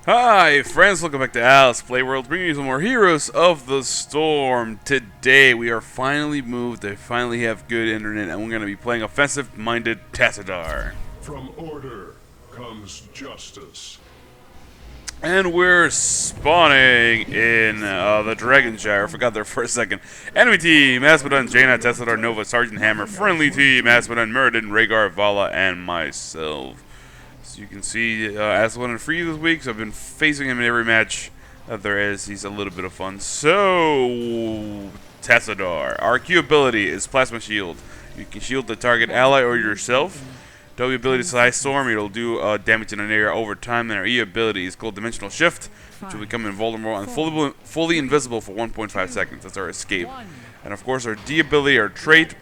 Hi friends, welcome back to Alice Playworld, bringing you some more Heroes of the Storm. Today we are finally moved, I finally have good internet, and we're going to be playing offensive-minded Tassadar. From order comes justice. And we're spawning in the Dragonshire. I forgot there for a second. Enemy team, Asmodon, Jaina, Tassadar, Nova, Sergeant Hammer. Friendly team, Asmodon, Muradin, Rhaegar, Vala, and myself. So you can see Asmodon free this week, so I've been facing him in every match that there is. He's a little bit of fun. So, Tassadar. Our Q ability is Plasma Shield. You can shield the target ally or yourself. W ability is High Storm. It'll do damage in an area over time. Then our E ability is called Dimensional Shift, which will become invulnerable and fully invisible for 1.5 seconds. That's our escape. And of course, our D ability, our trait,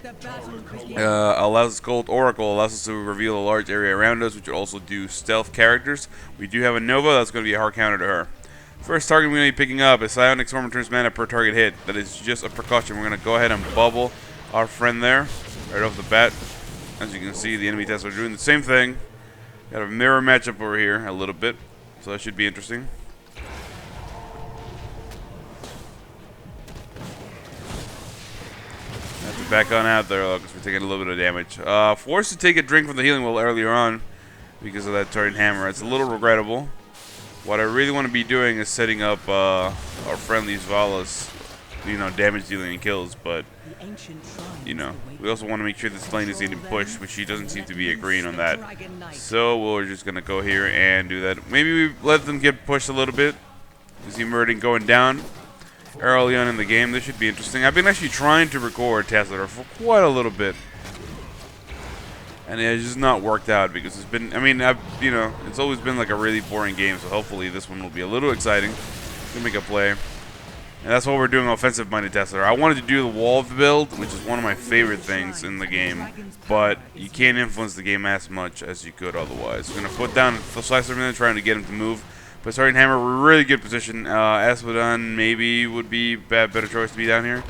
allows us called Oracle, allows us to reveal a large area around us, which will also do stealth characters. We do have a Nova, that's going to be a hard counter to her. First target we're going to be picking up is Psionic Storm returns mana per target hit. That is just a precaution. We're going to go ahead and bubble our friend there, right off the bat. As you can see, the enemy tests are doing the same thing. Got a mirror matchup over here a little bit, so that should be interesting. Have to back on out there because we're taking a little bit of damage. Forced to take a drink from the healing well earlier on because of that Sergeant Hammer. It's a little regrettable. What I really want to be doing is setting up our friendly's Vala's, damage dealing and kills, but we also want to make sure this lane is getting pushed, which she doesn't seem to be agreeing on that. So we're just gonna go here and do that. Maybe we let them get pushed a little bit. You see Muradin going down early on in the game. This should be interesting. I've been actually trying to record Tassadar for quite a little bit, and it has just not worked out because it's been, it's always been like a really boring game, so hopefully this one will be a little exciting. Gonna make a play. And that's what we're doing offensive-minded Tassadar. I wanted to do the wall build, which is one of my favorite things in the game, but you can't influence the game as much as you could otherwise. We're going to put down the slicer minute, trying to get him to move. But Sergeant Hammer, we're in really good position. Asmodon maybe would be better choice to be down here.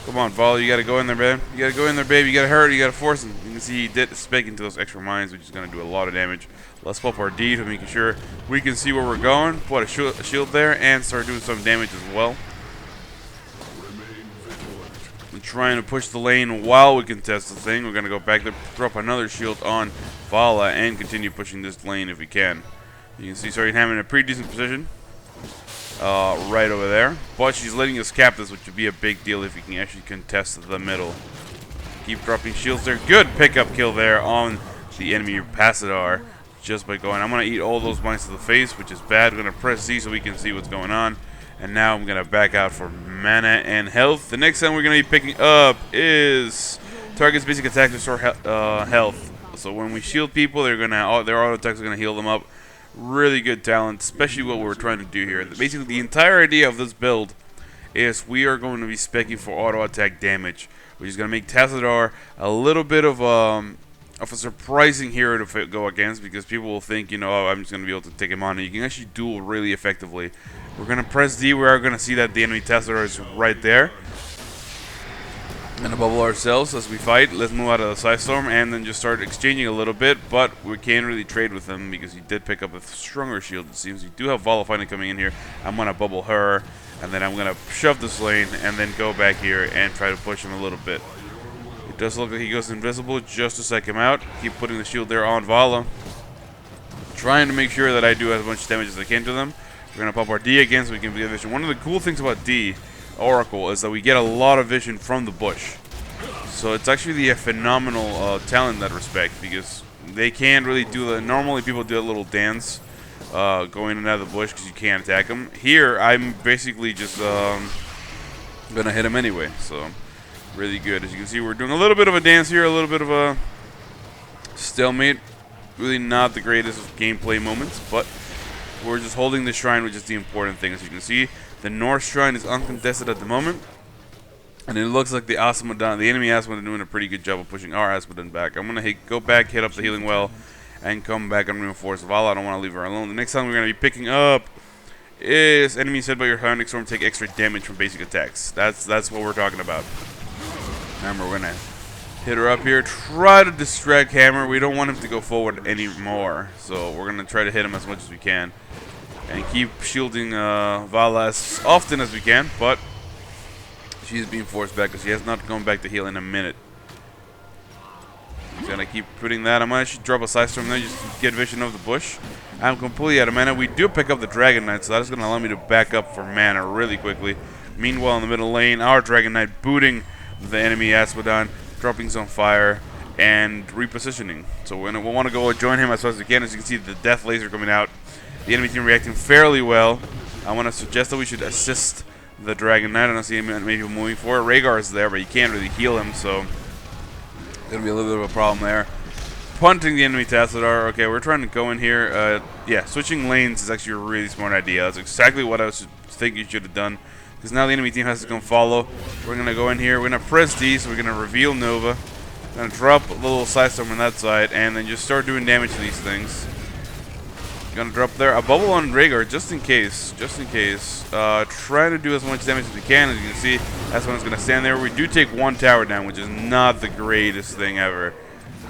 Come on, Vala, you got to go in there, man. You got to go in there, baby. You got to hurt. You got to force him. You can see he did spec into those extra mines, which is going to do a lot of damage. Let's pop our D to making sure we can see where we're going. Put a shield there and start doing some damage as well. Trying to push the lane while we contest the thing. We're going to go back there, drop another shield on Vala, and continue pushing this lane if we can. You can see Sergeant Hammer in a pretty decent position. Right over there. But she's letting us cap this, which would be a big deal if we can actually contest the middle. Keep dropping shields there. Good pickup kill there on the enemy Tassadar. Just by going. I'm going to eat all those mines to the face, which is bad. We're going to press Z so we can see what's going on. And now I'm going to back out for mana and health. The next time we're going to be picking up is target's basic attack to restore health. So when we shield people, their auto attacks are going to heal them up. Really good talent, especially what we're trying to do here. Basically, the entire idea of this build is we are going to be specking for auto attack damage, which is going to make Tassadar a little bit of a surprising hero to go against, because people will think, oh, I'm just going to be able to take him on, and you can actually duel really effectively. We're going to press D. We are going to see that the enemy Tassadar is right there. Going to bubble ourselves as we fight. Let's move out of the Side Storm and then just start exchanging a little bit, but we can't really trade with him because he did pick up a stronger shield, it seems. We do have Vala finally coming in here. I'm going to bubble her, and then I'm going to shove this lane and then go back here and try to push him a little bit. It does look like he goes invisible just to psych him out. Keep putting the shield there on Vala. Trying to make sure that I do as much damage as I can to them. We're going to pop our D again so we can get vision. One of the cool things about D, Oracle, is that we get a lot of vision from the bush. So it's actually a phenomenal talent in that respect, because they can't really do that. Normally people do a little dance going in and out of the bush because you can't attack them. Here, I'm basically just going to hit him anyway. So really good. As you can see, we're doing a little bit of a dance here, a little bit of a stalemate. Really not the greatest of gameplay moments, but we're just holding the shrine, which is the important thing. As you can see, the North Shrine is uncontested at the moment, and it looks like the enemy Asmodon doing a pretty good job of pushing our Asmodon back. I'm going to go back, hit up the healing well, and come back and reinforce Vala. I don't want to leave her alone. The next time we're going to be picking up is enemies hit by your Psionic Storm take extra damage from basic attacks. That's what we're talking about. Remember, we're going to hit her up here. Try to distract Hammer. We don't want him to go forward anymore, so we're going to try to hit him as much as we can. and keep shielding Vala as often as we can, but she's being forced back because she has not gone back to heal in a minute. Just gonna keep putting that. I'm gonna actually drop a side storm there just to get vision of the bush. I'm completely out of mana. We do pick up the Dragon Knight, so that's gonna allow me to back up for mana really quickly. Meanwhile, in the middle lane, our Dragon Knight booting the enemy Asphodon, dropping some fire, and repositioning. So we'll want to go join him as fast as we can. As you can see, the death laser coming out. The enemy team reacting fairly well. I want to suggest that we should assist the Dragon Knight. I don't see him maybe moving forward. Rhaegar is there, but you can't really heal him, so gonna be a little bit of a problem there. Punting the enemy Tassadar. Okay, we're trying to go in here. Yeah, switching lanes is actually a really smart idea. That's exactly what I was thinking you should have done. Because now the enemy team has to come follow. We're gonna go in here. We're gonna press D, so we're gonna reveal Nova. Gonna drop a little side storm on that side, and then just start doing damage to these things. Gonna drop there a bubble on Rhaegar just in case. Just in case. Try to do as much damage as we can. As you can see, that's when it's gonna stand there. We do take one tower down, which is not the greatest thing ever.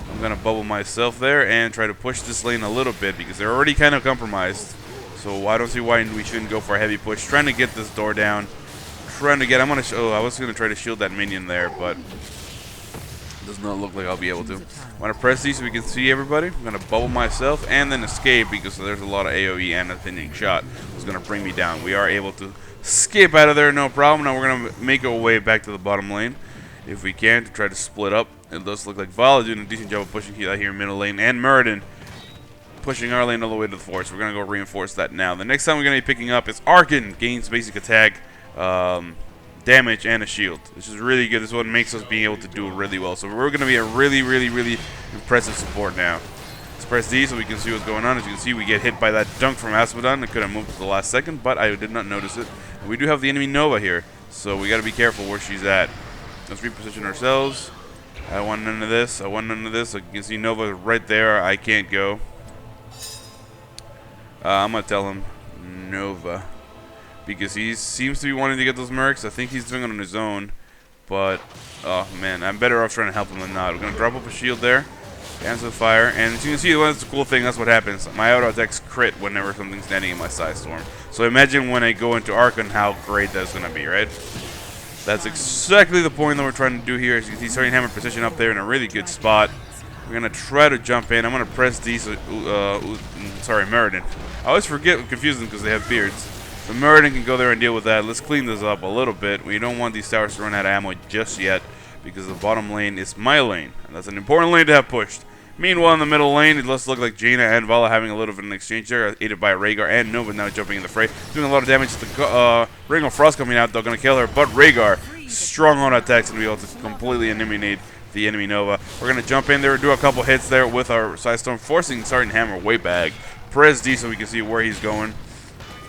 I'm gonna bubble myself there and try to push this lane a little bit because they're already kind of compromised. So I don't see why we shouldn't go for a heavy push. Trying to get this door down. Trying to get. I was gonna try to shield that minion there, but does not look like I'll be able to. I'm gonna press these so we can see everybody. I'm gonna bubble myself and then escape because there's a lot of AoE and a finishing shot. It's gonna bring me down. We are able to skip out of there, no problem. Now we're gonna make our way back to the bottom lane if we can to try to split up. It does look like Vala doing a decent job of pushing out here in middle lane, and Muradin pushing our lane all the way to the forest. We're gonna go reinforce that now. The next time we're gonna be picking up is Arkan, gains basic attack, damage, and a shield, which is really good. This is what makes us being able to do it really well. So we're gonna be a really impressive support now. Let's press D so we can see what's going on. As you can see, we get hit by that dunk from Asphodon. It could have moved to the last second, but I did not notice it. And we do have the enemy Nova here, so we gotta be careful where she's at. Let's reposition ourselves. I want none of this. I want none of this. So you can see Nova right there. I can't go. I'm gonna tell him Nova because he seems to be wanting to get those mercs. I think he's doing it on his own, but oh man, I'm better off trying to help him than not. We're gonna drop up a shield there, cancel the fire, and as you can see, that's the cool thing. That's what happens. My auto attacks crit whenever something's standing in my side storm. So imagine when I go into Arkan, how great that's gonna be, right? That's exactly the point that we're trying to do here. As you can see, starting hammer position up there in a really good spot. We're gonna try to jump in. I'm gonna press D. Sorry, Muradin. I always confuse them because they have beards. So Muradin can go there and deal with that. Let's clean this up a little bit. We don't want these towers to run out of ammo just yet because the bottom lane is my lane, and that's an important lane to have pushed. Meanwhile, in the middle lane, it does look like Jaina and Vala having a little bit of an exchange there, aided by Rhaegar and Nova now jumping in the fray, doing a lot of damage to the Ring of Frost coming out, though, gonna kill her, but Rhaegar, strong on attacks, and be able to completely eliminate the enemy Nova. We're gonna jump in there, do a couple hits there with our side storm, forcing Sergeant Hammer way back. Press D so we can see where he's going.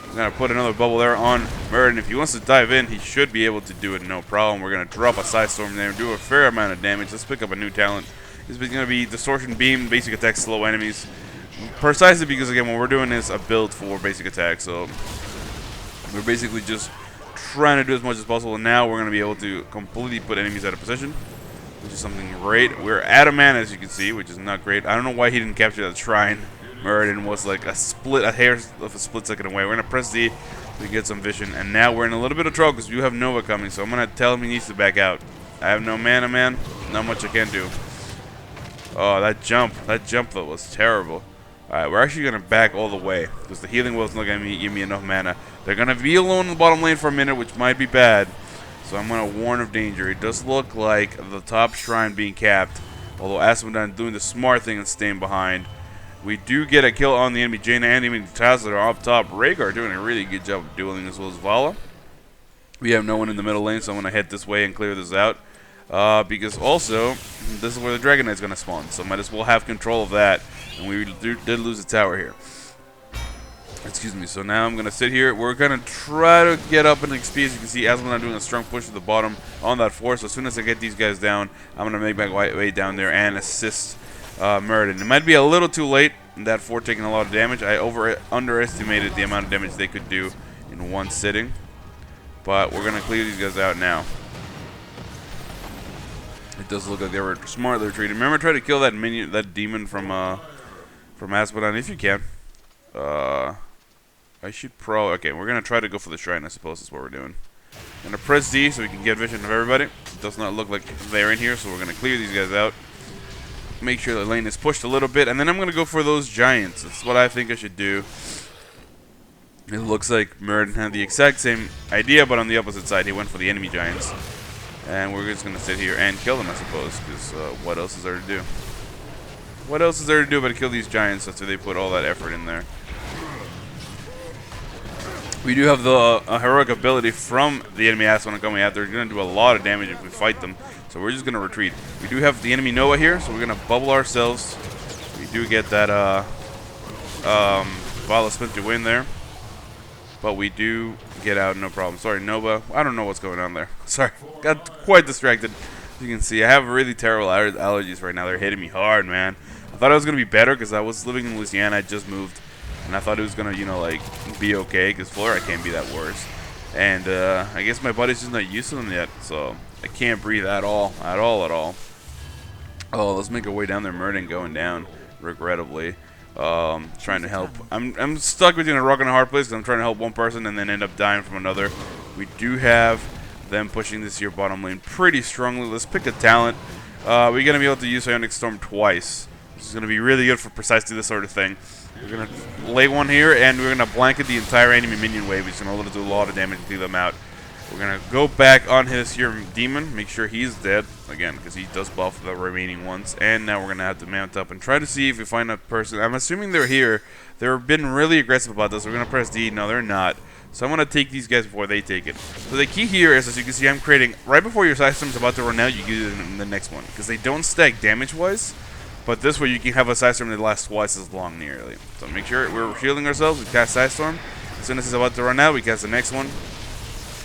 I'm gonna put another bubble there on Muradin. If he wants to dive in, he should be able to do it, no problem. We're gonna drop a side storm there, do a fair amount of damage. Let's pick up a new talent. This is going to be Distortion Beam, basic attack, slow enemies. Precisely because, again, what we're doing is a build for basic attack. So we're basically just trying to do as much as possible. And now we're going to be able to completely put enemies out of position, which is something great. We're out of mana, as you can see, which is not great. I don't know why he didn't capture that shrine. Muradin was like a hair of a split second away. We're going to press D to get some vision. And now we're in a little bit of trouble because we have Nova coming. So I'm going to tell him he needs to back out. I have no mana, man. Not much I can do. Oh, that jump though was terrible. Alright, we're actually going to back all the way because the healing will's not going to give me enough mana. They're going to be alone in the bottom lane for a minute, which might be bad. So I'm going to warn of danger. It does look like the top shrine being capped, although Asphodon doing the smart thing and staying behind. We do get a kill on the enemy Jaina and even Tassadar up top. Rhaegar doing a really good job of dueling as well as Vala. We have no one in the middle lane, so I'm going to head this way and clear this out. Because also, this is where the Dragon Knight's going to spawn, so might as well have control of that. And we did lose a tower here. Excuse me, so now I'm going to sit here. We're going to try to get up in XP. As you can see, Aslan doing a strong push to the bottom on that force. So as soon as I get these guys down, I'm going to make my way down there and assist Muradin. It might be a little too late, that fort taking a lot of damage. I underestimated the amount of damage they could do in one sitting. But we're going to clear these guys out now. It does look like they were smartly retreating. Remember, try to kill that minion, that demon from Asphodon if you can. I should okay, we're gonna try to go for the shrine, I suppose is what we're doing. I'm gonna press D so we can get vision of everybody. It does not look like they're in here, so we're gonna clear these guys out. Make sure the lane is pushed a little bit, and then I'm gonna go for those giants. That's what I think I should do. It looks like Meriden had the exact same idea, but on the opposite side, he went for the enemy giants. And we're just gonna sit here and kill them, I suppose, because what else is there to do? What else is there to do but kill these giants after they put all that effort in there? We do have the heroic ability from the enemy Aswan coming out. They're going to do a lot of damage if we fight them. So we're just going to retreat. We do have the enemy Noah here, so we're going to bubble ourselves. We do get that Vala split to win there. But we do get out, no problem. Sorry, Nova. I don't know what's going on there. Sorry, got quite distracted. As you can see, I have really terrible allergies right now. They're hitting me hard, man. I thought I was going to be better because I was living in Louisiana. I just moved. And I thought it was going to, you know, like, be okay, because Florida can't be that worse. And I guess my body's just not used to them yet, so I can't breathe at all. Oh, let's make our way down there. Meriden going down, regrettably. Trying to help. I'm stuck between a rock and a hard place, because I'm trying to help one person and then end up dying from another. We do have them pushing this here bottom lane pretty strongly. Let's pick a talent. We're going to be able to use Ionic Storm twice. This is going to be really good for precisely this sort of thing. We're going to lay one here, and we're going to blanket the entire enemy minion wave. He's going to do a lot of damage and clear them out. We're going to go back on his here demon, make sure he's dead, again, because he does buff the remaining ones. And now we're going to have to mount up and try to see if we find a person. I'm assuming they're here. They've been really aggressive about this. We're going to press D. No, they're not. So I'm going to take these guys before they take it. So the key here is, as you can see, I'm creating, right before your side storm's about to run out, you get it in the next one. Because they don't stack damage-wise. But this way you can have a Side Storm that lasts twice as long nearly. So make sure we're shielding ourselves. We cast Side Storm. As soon as it's about to run out, we cast the next one.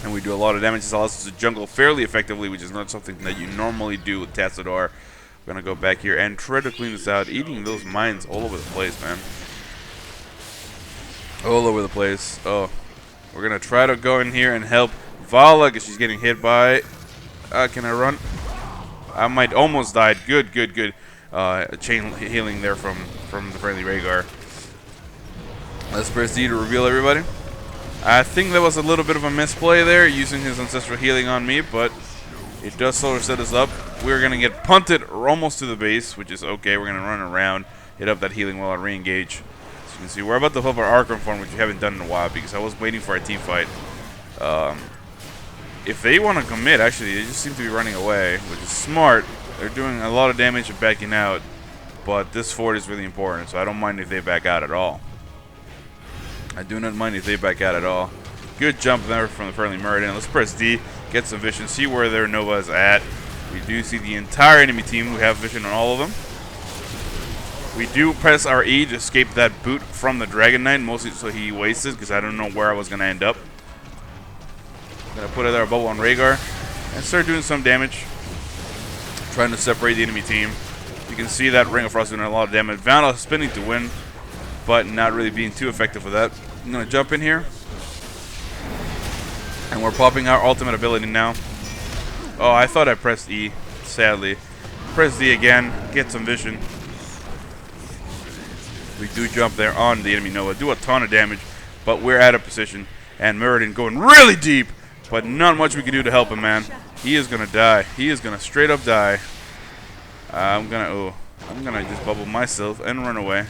And we do a lot of damage. This allows us to jungle fairly effectively, which is not something that you normally do with Tassadar. We're going to go back here and try to clean this out. Eating those mines all over the place, man. All over the place. Oh. We're going to try to go in here and help Vala because she's getting hit by... can I run? I might almost died. Good, good, good. Chain healing there from the friendly Rhaegar. Let's press D to reveal everybody. I think that was a little bit of a misplay there, using his ancestral healing on me, but it does sort of set us up. We're going to get punted almost to the base, which is okay. We're going to run around, hit up that healing while I re-engage. As you can see, we're about to flip our Archon form, which we haven't done in a while, because I was waiting for a team fight. If they want to commit, actually, they just seem to be running away, which is smart. They're doing a lot of damage and backing out, but this fort is really important, so I don't mind if they back out at all. I do not mind if they back out at all. Good jump there from the friendly Meriden. Let's press D, get some vision, see where their Nova is at. We do see the entire enemy team. We have vision on all of them. We do press our E to escape that boot from the Dragon Knight, mostly so he wastes it, because I don't know where I was going to end up. I'm going to put our bubble on Rhaegar and start doing some damage. Trying to separate the enemy team. You can see that Ring of Frost doing a lot of damage. Vandal spinning to win, but not really being too effective with that. I'm going to jump in here. And we're popping our ultimate ability now. Oh, I thought I pressed E, sadly. Press D again, get some vision. We do jump there on the enemy Nova. Do a ton of damage, but we're out of position. And Meriden going really deep, but not much we can do to help him, man. He is gonna die. He is gonna straight up die. I'm gonna just bubble myself and run away.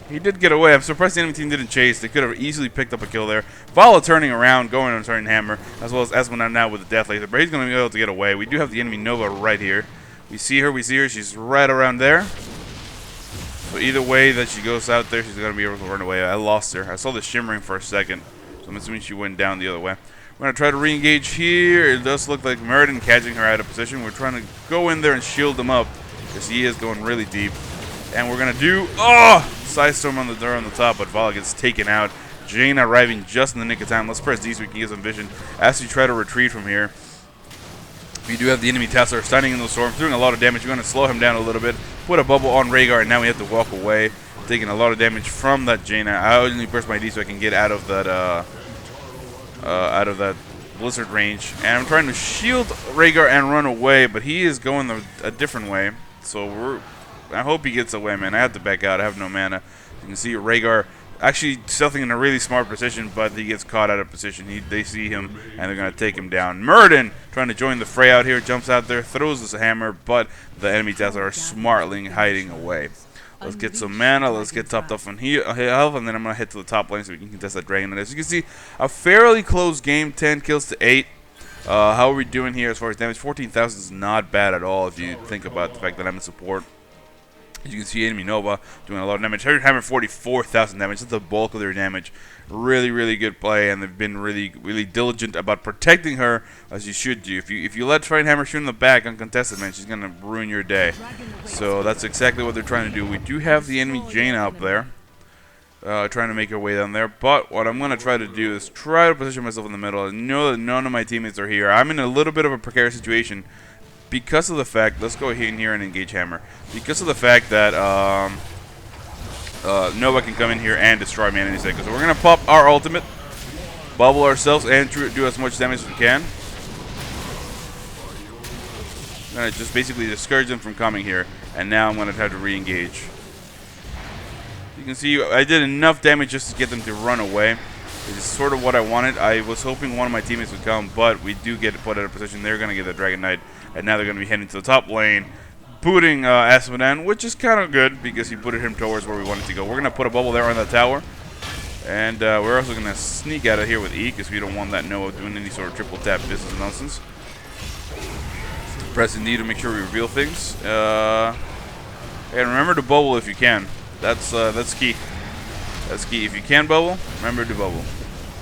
He did get away. I'm surprised the enemy team didn't chase. They could have easily picked up a kill there. Vala turning around, going on turning hammer, as well as Esmond now with the death laser. But he's gonna be able to get away. We do have the enemy Nova right here. We see her. She's right around there. So either way that she goes out there, she's gonna be able to run away. I lost her. I saw the shimmering for a second, so I'm assuming she went down the other way. We're going to try to re-engage here. It does look like Meriden catching her out of position. We're trying to go in there and shield them up, because he is going really deep. And we're going to do... Oh! Side Storm on the door on the top, but Vala gets taken out. Jaina arriving just in the nick of time. Let's press D so we can get some vision as we try to retreat from here. We do have the enemy Tassadar standing in the storm, doing a lot of damage. We're going to slow him down a little bit. Put a bubble on Rhaegar, and now we have to walk away. Taking a lot of damage from that Jaina. I only press my D so I can get out of that... blizzard range, and I'm trying to shield Rhaegar and run away, but he is going a different way, so I hope he gets away, man. I have to back out. I have no mana. You can see Rhaegar Actually, stealthing in a really smart position, but he gets caught out of position. They see him, and they're going to take him down. Murden, trying to join the fray out here, jumps out there, throws this hammer, but the enemy Tassadar are smartly hiding away. Let's get some mana, let's get topped off on health, and then I'm going to head to the top lane so we can contest that dragon. And as you can see, a fairly close game, 10 kills to 8. How are we doing here as far as damage? 14,000 is not bad at all if you think about the fact that I'm in support. As you can see, enemy Nova doing a lot of damage. They're having 44,000 damage. That's the bulk of their damage. Really, really good play, and they've been really, really diligent about protecting her, as you should do. If you let Firehammer shoot in the back uncontested, man, she's gonna ruin your day. So that's exactly what they're trying to do. We do have the enemy Jaina up there, trying to make her way down there. But what I'm gonna try to do is try to position myself in the middle and know that none of my teammates are here. I'm in a little bit of a precarious situation. Because of the fact, let's go in here and engage Hammer. Because of the fact that Nova can come in here and destroy me in any second. So we're going to pop our ultimate, bubble ourselves, and do as much damage as we can. I'm going to just basically discourage them from coming here. And now I'm going to try to re-engage. You can see I did enough damage just to get them to run away. It's sort of what I wanted. I was hoping one of my teammates would come, but we do get put in a position. They're going to get the Dragon Knight, and now they're going to be heading to the top lane, booting Asmodan, which is kind of good because he booted him towards where we wanted to go. We're going to put a bubble there on the tower, and we're also going to sneak out of here with E because we don't want that Noah doing any sort of triple tap business nonsense. Pressing D to make sure we reveal things. And remember to bubble if you can. That's key. That's key. If you can bubble, remember to bubble.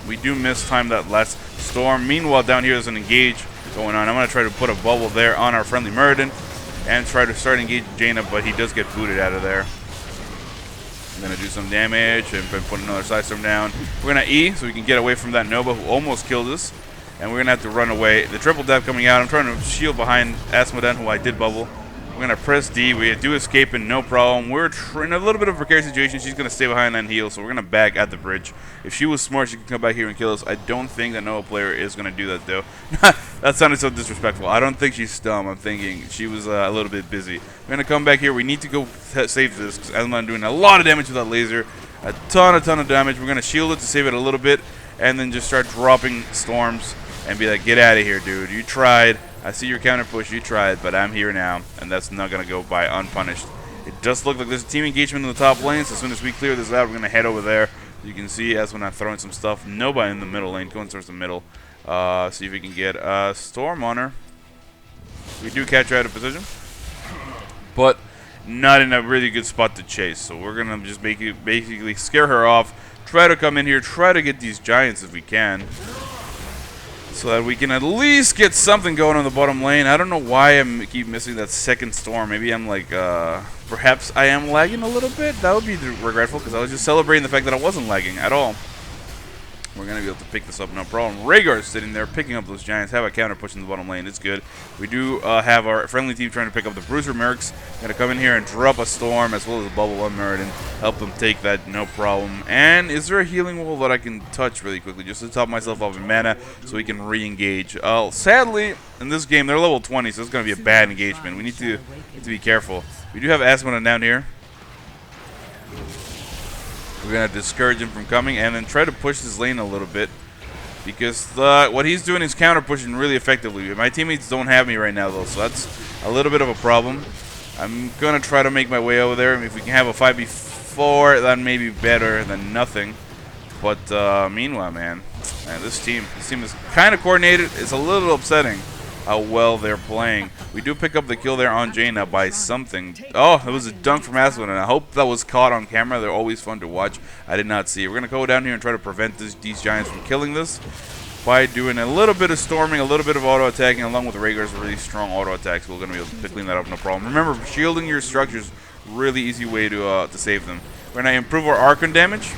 We do miss time that last storm. Meanwhile, down here there's an engage going on. I'm going to try to put a bubble there on our friendly Muradin and try to start engaging Jaina, but he does get booted out of there. I'm going to do some damage and put another side storm down. We're going to E so we can get away from that Nova who almost killed us. And we're going to have to run away. The triple dab coming out. I'm trying to shield behind Asmodan, who I did bubble. We're going to press D. We do escape and no problem. We're in a little bit of a precarious situation. She's going to stay behind and heal, so we're going to back at the bridge. If she was smart, she could come back here and kill us. I don't think that Noah player is going to do that, though. That sounded so disrespectful. I don't think she's dumb. I'm thinking she was a little bit busy. We're going to come back here. We need to go save this because I'm doing a lot of damage with that laser. A ton of damage. We're going to shield it to save it a little bit and then just start dropping storms and be like, get out of here, dude. You tried. I see your counter push, you tried, but I'm here now, and that's not going to go by unpunished. It does look like there's a team engagement in the top lane, so as soon as we clear this out, we're going to head over there. You can see as when I'm throwing some stuff, nobody in the middle lane, going towards the middle. See if we can get a storm on her. We do catch her out of position, but not in a really good spot to chase, so we're going to just basically scare her off, try to come in here, try to get these giants if we can. So that we can at least get something going on the bottom lane. I don't know why I keep missing that second storm. Maybe I'm like, perhaps I am lagging a little bit. That would be regretful because I was just celebrating the fact that I wasn't lagging at all. We're going to be able to pick this up, no problem. Rhaegar's sitting there picking up those giants. Have a counter push in the bottom lane. It's good. We do have our friendly team trying to pick up the Bruiser Mercs. Going to come in here and drop a storm as well as a bubble on Muradin. Help them take that, no problem. And is there a healing wall that I can touch really quickly just to top myself off in mana so we can re-engage? Sadly, in this game, they're level 20, so it's going to be a bad engagement. We need to be careful. We do have Asmodan down here. We're going to discourage him from coming and then try to push this lane a little bit. Because what he's doing is counter pushing really effectively. My teammates don't have me right now, though, so that's a little bit of a problem. I'm going to try to make my way over there. If we can have a 5v4, that may be better than nothing. But meanwhile, man, this team is kind of coordinated. It's a little upsetting how well they're playing. We do pick up the kill there on Jaina by something. Oh, it was a dunk from Aslan, and I hope that was caught on camera. They're always fun to watch. I did not see it. We're going to go down here and try to prevent these giants from killing this by doing a little bit of storming, a little bit of auto attacking, along with Rhaegar's really strong auto attacks. We're going to be able to clean that up, no problem. Remember, shielding your structures, really easy way to save them. We're going to improve our Archon damage.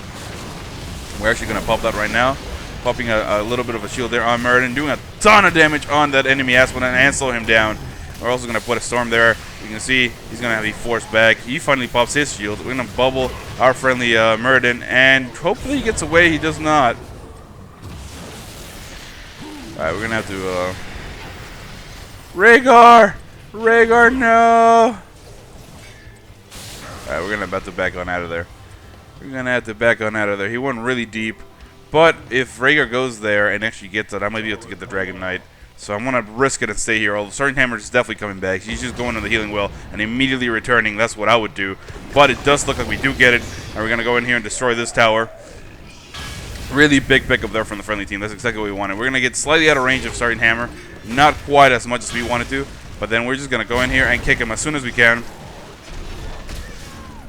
We're actually going to pop that right now. Popping a little bit of a shield there on Muradin, doing a ton of damage on that enemy Asmodan and slow him down. We're also going to put a storm there. You can see he's going to be forced back. He finally pops his shield. We're going to bubble our friendly Muradin, and hopefully he gets away. He does not. Alright, we're going to have to... Rhaegar! Rhaegar, no! Alright, we're going to about to back on out of there. We're going to have to back on out of there. He went really deep. But if Rhaegar goes there and actually gets it, I might be able to get the Dragon Knight. So I'm going to risk it and stay here. Although Sergeant Hammer is definitely coming back. He's just going to the healing well and immediately returning. That's what I would do. But it does look like we do get it. And we're going to go in here and destroy this tower. Really big pickup there from the friendly team. That's exactly what we wanted. We're going to get slightly out of range of Sergeant Hammer. Not quite as much as we wanted to. But then we're just going to go in here and kick him as soon as we can.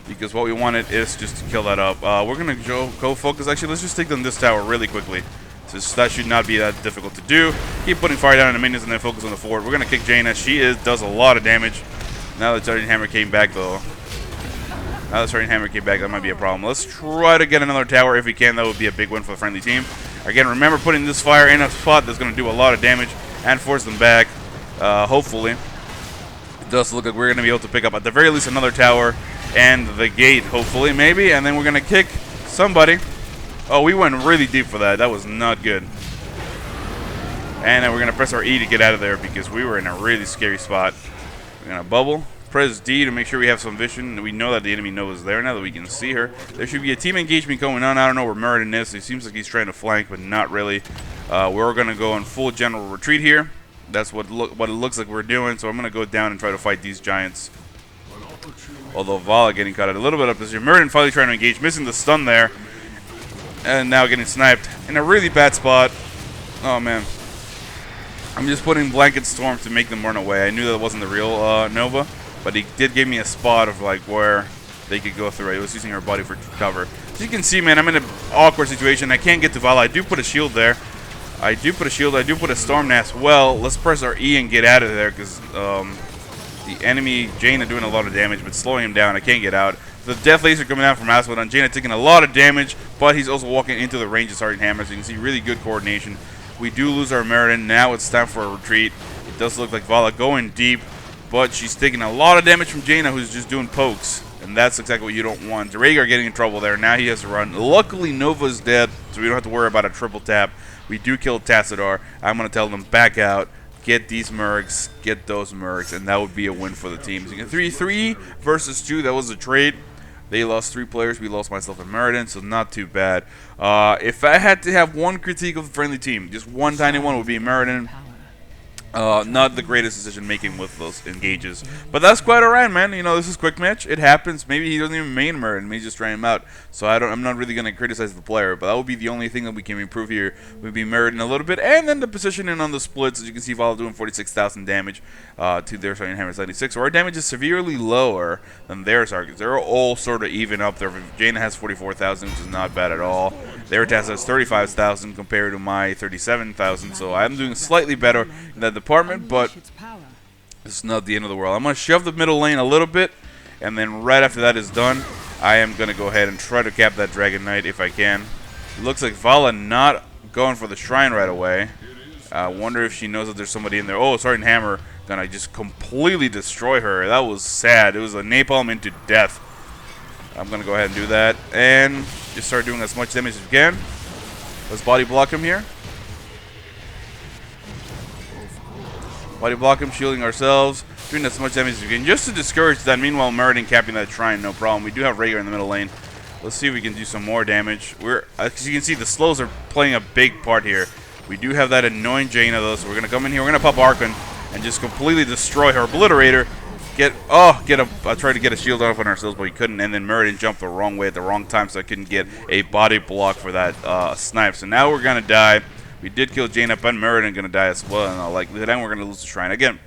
Because what we wanted is just to kill that up. We're going to go focus. Actually, let's just take them this tower really quickly. So that should not be that difficult to do. Keep putting fire down on the minions and then focus on the fort. We're going to kick Jaina. She does a lot of damage. Now that Sergeant Hammer came back, though. Now that Sergeant Hammer came back, that might be a problem. Let's try to get another tower if we can. That would be a big win for the friendly team. Again, remember putting this fire in a spot that's going to do a lot of damage and force them back. Hopefully. It does look like we're going to be able to pick up, at the very least, another tower and the gate, hopefully, maybe. And then we're going to kick somebody. Oh, we went really deep for that. That was not good. And then we're going to press our E to get out of there because we were in a really scary spot. We're going to bubble. Press D to make sure we have some vision. We know that the enemy nova is there now that we can see her. There should be a team engagement going on. I don't know where Muradin is. It seems like he's trying to flank, but not really. We're going to go on full general retreat here. That's what it looks like we're doing. So I'm going to go down and try to fight these giants. Although Vala getting caught at a little bit of position. Muradin finally trying to engage, missing the stun there. And now getting sniped in a really bad spot. Oh, man. I'm just putting Blanket Storm to make them run away. I knew that wasn't the real Nova. But he did give me a spot of like where they could go through. He was using her body for cover. As you can see, man, I'm in an awkward situation. I can't get to Vala. I do put a shield there. I do put a shield. I do put a Storm Nest. Well, let's press our E and get out of there because the enemy, Jaina, doing a lot of damage, but slowing him down. I can't get out. The Death Laser coming out from Asphodon. Jaina taking a lot of damage, but he's also walking into the range of Sergeant Hammer, so you can see really good coordination. We do lose our Muradin. Now it's time for a retreat. It does look like Vala going deep, but she's taking a lot of damage from Jaina, who's just doing pokes, and that's exactly what you don't want. Rhaegar getting in trouble there. Now he has to run. Luckily, Nova's dead, so we don't have to worry about a triple tap. We do kill Tassadar. I'm going to tell them back out. Get these Mercs, get those Mercs, and that would be a win for the team. So you can 3-3 versus 2. That was a trade. They lost 3 players. We lost myself and Muradin, so not too bad. If I had to have one critique of the friendly team, just one tiny one, would be Muradin. Not the greatest decision making with those engages, but that's quite alright, man. You know, this is quick match. It happens. Maybe he doesn't even main Muradin. Maybe he's just trying him out. So I'm not really gonna criticize the player, but that would be the only thing that we can improve here. Would be Muradin a little bit, and then the positioning on the splits. As you can see, Vala doing 46,000 damage to their Sergeant Hammer 96. So our damage is severely lower than their targets. They're all sort of even up there. Jaina has 44,000, which is not bad at all. Their task has 35,000 compared to my 37,000. So I'm doing slightly better in that department, but it's not the end of the world. I'm going to shove the middle lane a little bit, and then right after that is done, I am going to go ahead and try to cap that Dragon Knight if I can. It looks like Vala not going for the shrine right away. I wonder if she knows that there's somebody in there. Oh, Sergeant Hammer going to just completely destroy her. That was sad. It was a napalm into death. I'm going to go ahead and do that and just start doing as much damage as we can. Let's body block him here. Body block him, shielding ourselves, doing as much damage as we can, just to discourage that. Meanwhile, Muradin capping that shrine, no problem. We do have Rhaegar in the middle lane. Let's see if we can do some more damage. As you can see, the slows are playing a big part here. We do have that annoying Jaina, though, so we're going to come in here. We're going to pop Archon and just completely destroy her. Obliterator. I tried to get a shield off on ourselves, but we couldn't, and then Muradin jumped the wrong way at the wrong time, so I couldn't get a body block for that snipe. So now we're going to die. We did kill Jaina, but Muradin going to die as well, and likelihood, and we're going to lose the shrine. Again,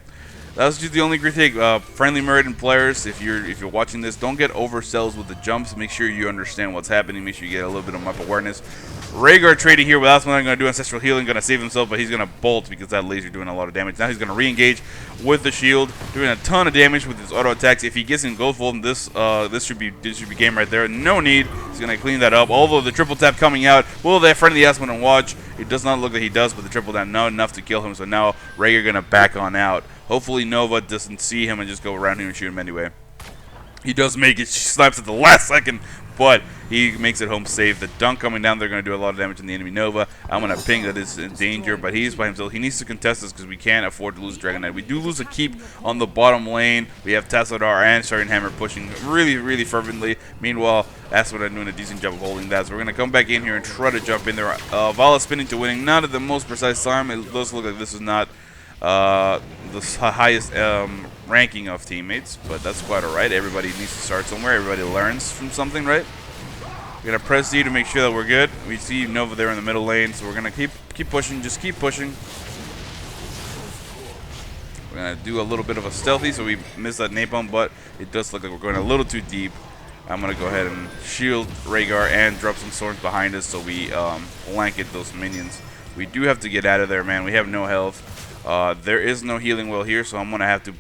that was just the only critique. Friendly Muradin players, if you're watching this, don't get oversells with the jumps. Make sure you understand what's happening. Make sure you get a little bit of map awareness. Rhaegar trading here, but that's what I'm going to do. Ancestral Healing, going to save himself, but he's going to bolt because that laser doing a lot of damage. Now he's going to re-engage with the shield, doing a ton of damage with his auto attacks. If he gets in gold fold, this should be game right there. No need. He's going to clean that up. Although the triple tap coming out, will that friendly Aspen watch? It does not look like he does, but the triple tap not enough to kill him. So now Rhaegar going to back on out. Hopefully Nova doesn't see him and just go around him and shoot him anyway. He does make it. She snipes at the last second, but He makes it home safe. The dunk coming down, they're going to do a lot of damage in the enemy Nova. I'm going to ping that is in danger, but he's by himself. He needs to contest this because we can't afford to lose Dragon Knight. We do lose a keep on the bottom lane. We have Tassadar and Sergeant Hammer pushing really, really fervently. Meanwhile, Asmodon doing a decent job of holding that. So we're going to come back in here and try to jump in there. Vala spinning to winning. Not at the most precise time. It does look like this is not the highest ranking of teammates, but that's quite alright. Everybody needs to start somewhere. Everybody learns from something, right? We're gonna press D to make sure that we're good. We see Nova there in the middle lane, so we're gonna keep pushing. Just keep pushing. We're gonna do a little bit of a stealthy, so we miss that napalm, but it does look like we're going a little too deep. I'm gonna go ahead and shield Rhaegar and drop some swords behind us, so we blanket those minions. We do have to get out of there, man. We have no health. There is no healing well here, so I'm gonna have to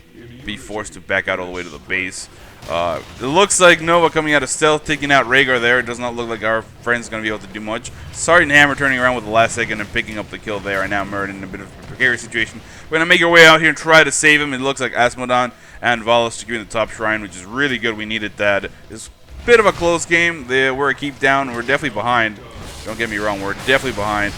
be forced to back out all the way to the base. It looks like Nova coming out of stealth, taking out Rhaegar there. It does not look like our friend's going to be able to do much. Sergeant Hammer turning around with the last second and picking up the kill there, and now Murd in a bit of a precarious situation. We're going to make our way out here and try to save him. It looks like Asmodon and Valas securing the top shrine, which is really good. We needed that. It's a bit of a close game. We're a keep down. We're definitely behind. Don't get me wrong. We're definitely behind.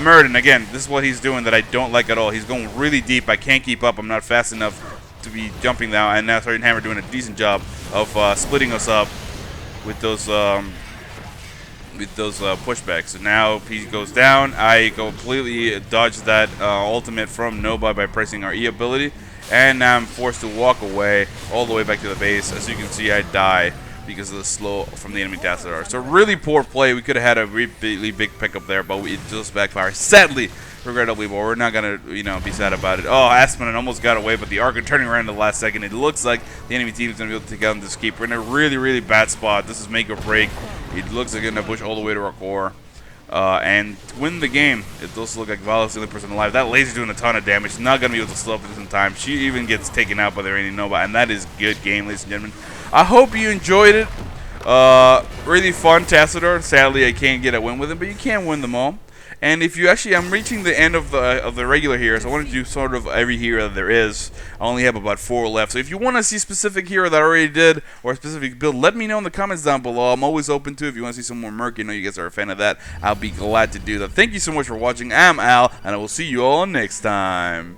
Murden, again, this is what he's doing that I don't like at all. He's going really deep. I can't keep up. I'm not fast enough to be jumping now, and now Sergeant Hammer doing a decent job of splitting us up with those pushbacks. So now he goes down. I completely dodged that ultimate from Nova by pressing our E ability, and now I'm forced to walk away all the way back to the base. As you can see, I die because of the slow from the enemy Tassadar. So really poor play. We could have had a really big pickup there, but it just backfired. Sadly, regrettably, but we're not gonna, be sad about it. Oh, Aspen almost got away, but the Archer turning around in the last second. It looks like the enemy team is gonna be able to take out this keep. We're in a really, really bad spot. This is make or break. It looks like gonna push all the way to our core and win the game. It does look like Vala's the only person alive. That laser's doing a ton of damage. Not gonna be able to slow up this in time. She even gets taken out by the Rainy Nova, and that is good game, ladies and gentlemen. I hope you enjoyed it. Really fun Tassadar. Sadly, I can't get a win with him, but you can win them all. And if you actually, I'm reaching the end of the regular heroes. I want to do sort of every hero that there is. I only have about 4 left. So if you want to see a specific hero that I already did or a specific build, let me know in the comments down below. I'm always open to it. If you want to see some more Merc, you know you guys are a fan of that, I'll be glad to do that. Thank you so much for watching. I'm Al, and I will see you all next time.